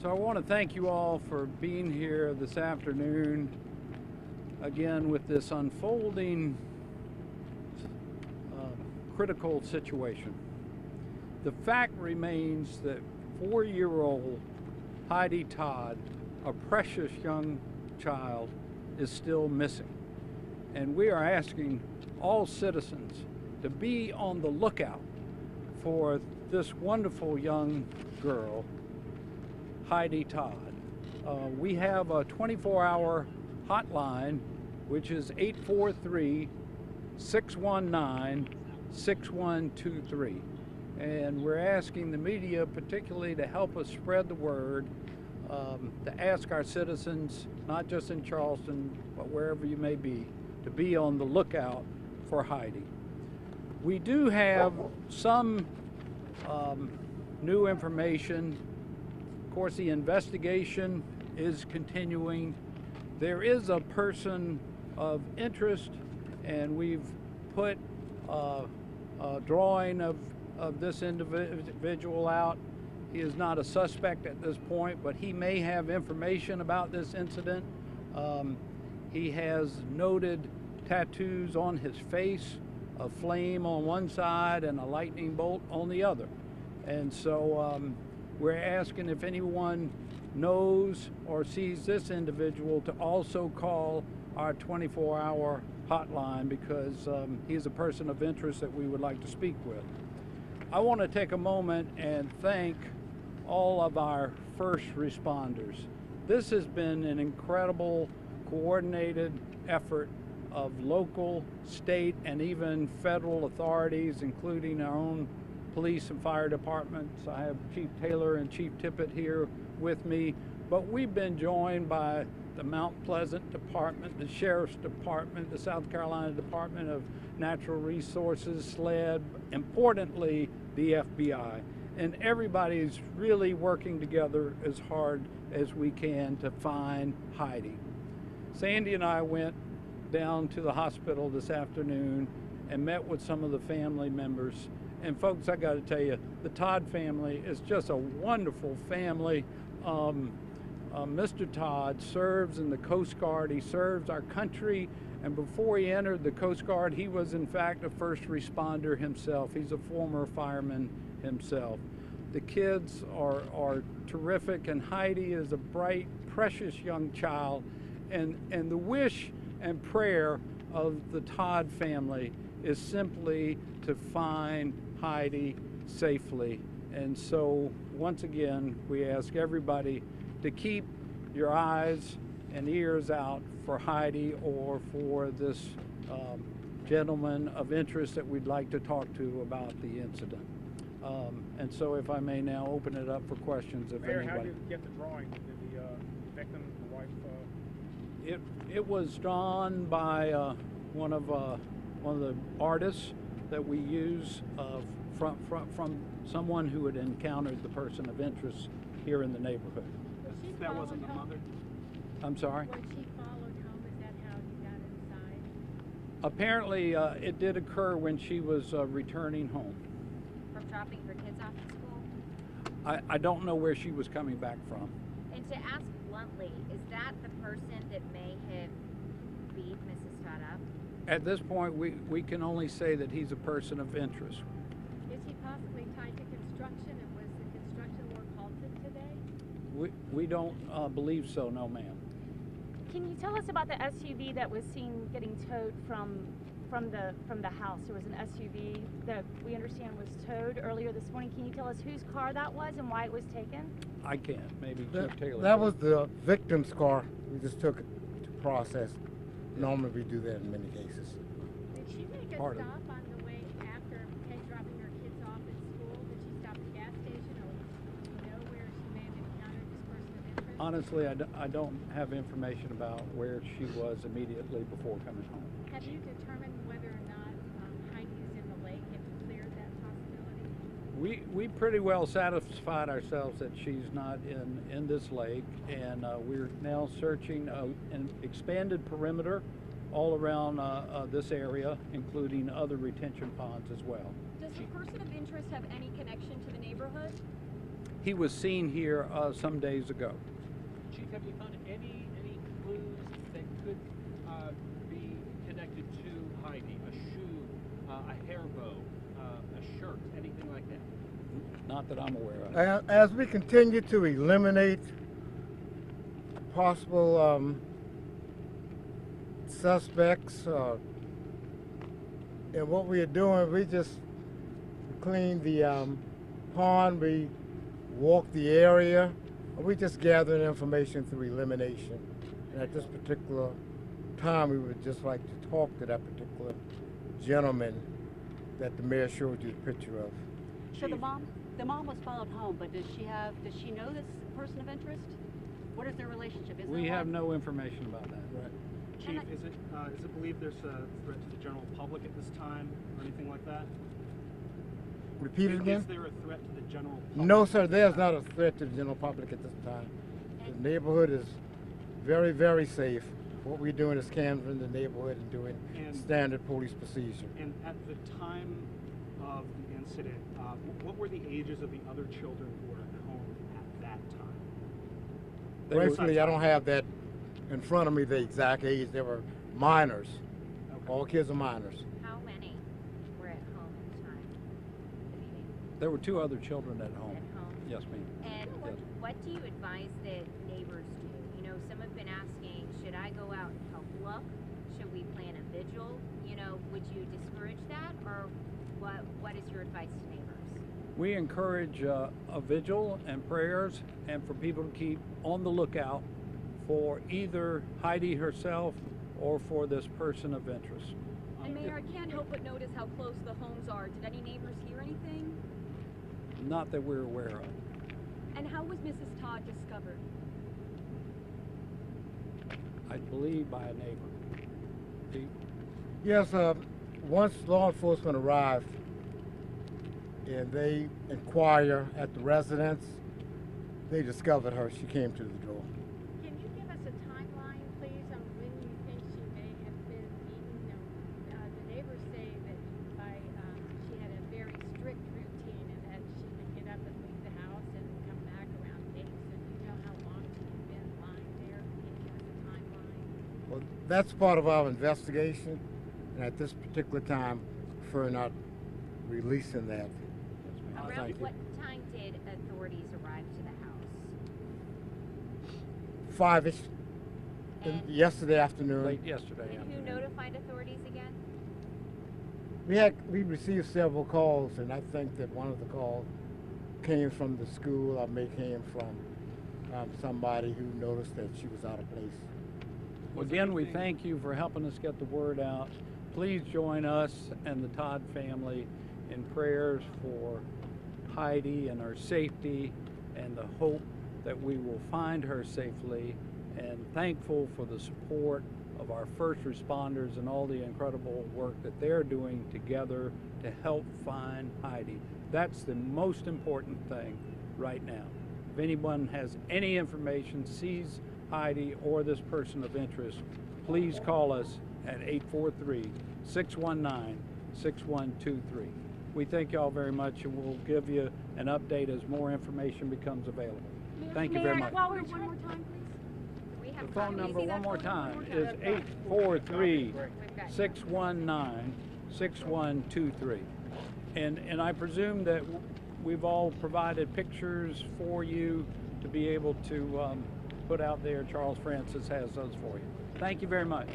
So I want to thank you all for being here this afternoon, again with this unfolding critical situation. The fact remains that 4-year-old Heidi Todd, a precious young child, is still missing. And we are asking all citizens to be on the lookout for this wonderful young girl, Heidi Todd. We have a 24-hour hotline, which is 843-619-6123. And we're asking the media particularly to help us spread the word, to ask our citizens, not just in Charleston, but wherever you may be on the lookout for Heidi. We do have some new information. Of course, the investigation is continuing. There is a person of interest, and we've put a drawing of this individual out. He is not a suspect at this point, but he may have information about this incident. He has noted tattoos on his face, a flame on one side and a lightning bolt on the other. And so we're asking if anyone knows or sees this individual to also call our 24-hour hotline, because he's a person of interest that we would like to speak with. I want to take a moment and thank all of our first responders. This has been an incredible coordinated effort of local, state, and even federal authorities, including our own police and fire departments. I have Chief Taylor and Chief Tippett here with me, but we've been joined by the Mount Pleasant Department, the Sheriff's Department, the South Carolina Department of Natural Resources, SLED, importantly, the FBI. And everybody's really working together as hard as we can to find Heidi. Sandy and I went down to the hospital this afternoon and met with some of the family members. And folks, I got to tell you, the Todd family is just a wonderful family. Mr. Todd serves in the Coast Guard. He serves our country, and before he entered the Coast Guard, he was in fact a first responder himself. He's a former fireman himself. The kids are terrific, and Heidi is a bright, precious young child, and the wish and prayer of the Todd family is simply to find Heidi safely. And so once again, we ask everybody to keep your eyes and ears out for Heidi or for this gentleman of interest that we'd like to talk to about the incident. And so if I may now open it up for questions. If Mayor, anybody. how did you get the drawing? Did the victim, the wife? It was drawn by one of the artists that we use from someone who had encountered the person of interest here in the neighborhood. That wasn't the mother? I'm sorry? When she followed home, is that how you got inside? Apparently, it did occur when she was returning home. From dropping her kids off at school? I don't know where she was coming back from. And to ask bluntly, is that the person that may have beat Mrs. Todd up? At this point, we can only say that he's a person of interest. Is he possibly tied to construction, and was the construction work halted today? We don't believe so, no ma'am. Can you tell us about the SUV that was seen getting towed from the house? There was an SUV that we understand was towed earlier this morning. Can you tell us whose car that was and why it was taken? I can't. Maybe Chief Taylor. That was the victim's car. We just took it to process. Normally we do that in many cases. Did she make a Part of stop on the way after dropping her kids off at school? Did she stop at the gas station, or do you know where she may have encountered this person of interest? Honestly, I don't have information about where she was immediately before coming home. Have you determined whether or not Heidi is in the lake? Have you cleared that possibility? We pretty well satisfied ourselves that she's not in this lake, and we're now searching an expanded perimeter all around this area, including other retention ponds as well. Does the person of interest have any connection to the neighborhood? he was seen here some days ago. Chief, have you found any clues that could be connected to Heidi? A shoe, a hair bow, a shirt, anything like that? Not that I'm aware of. As we continue to eliminate possible suspects, and what we are doing, we just clean the pond, we walk the area, and we just gathering information through elimination. And at this particular time, we would just like to talk to that particular gentleman that the mayor showed you the picture of. So the mom was followed home, but does she know this person of interest? What is their relationship? Is We there have one? no information about that. Chief, is it believed there's a threat to the general public at this time or anything like that? Repeat it again? Is there a threat to the general public? No, sir, there's not a threat to the general public at this time. The neighborhood is very, very safe. What we're doing is canvassing the neighborhood and doing standard police procedure. And at the time of the incident, what were the ages of the other children who were at home at that time? Gratefully, I don't have that in front of me, the exact age. They were minors. Okay. All kids are minors. How many were at home at the time of the meeting? There were 2 other children at home. At home? Yes, ma'am. And Yes. what do you advise that neighbors do? You know, some have been asking, should I go out and help look? Should we plan a vigil? You know, would you discourage that, or what is your advice to neighbors? We encourage a vigil and prayers, and for people to keep on the lookout for either Heidi herself or for this person of interest. And Mayor, I can't help but notice how close the homes are. Did any neighbors hear anything? Not that we're aware of. And how was Mrs. Todd discovered? I believe by a neighbor. Pete? Yes, once law enforcement arrived and they inquire at the residence, they discovered her. She came to the door. Can you give us a timeline, please, on when you think she may have been beaten? The neighbors say that she had a very strict routine and that she would get up and leave the house and come back around 8. So do you know how long she's been lying there? Can you give us a timeline? Well, that's part of our investigation, and at this particular time, prefer not releasing that. Around Thank you. what time did authorities arrive to the house? 5-ish, And- yesterday afternoon. Late yesterday And who afternoon. notified authorities again? We received several calls, and I think that one of the calls came from the school, or may came from somebody who noticed that she was out of place. Again, we thank you for helping us get the word out. Please join us and the Todd family in prayers for Heidi and her safety, and the hope that we will find her safely, and thankful for the support of our first responders and all the incredible work that they're doing together to help find Heidi. That's the most important thing right now. If anyone has any information, sees Heidi or this person of interest, please call us at 843-619-6123. We thank y'all very much, and we'll give you an update as more information becomes available. Thank you very much. While we're One more time, please. We The have phone time. number, See that one more phone number time, one is time? 843-619-6123. And I presume that we've all provided pictures for you to be able to put out there. Charles Francis has those for you. Thank you very much.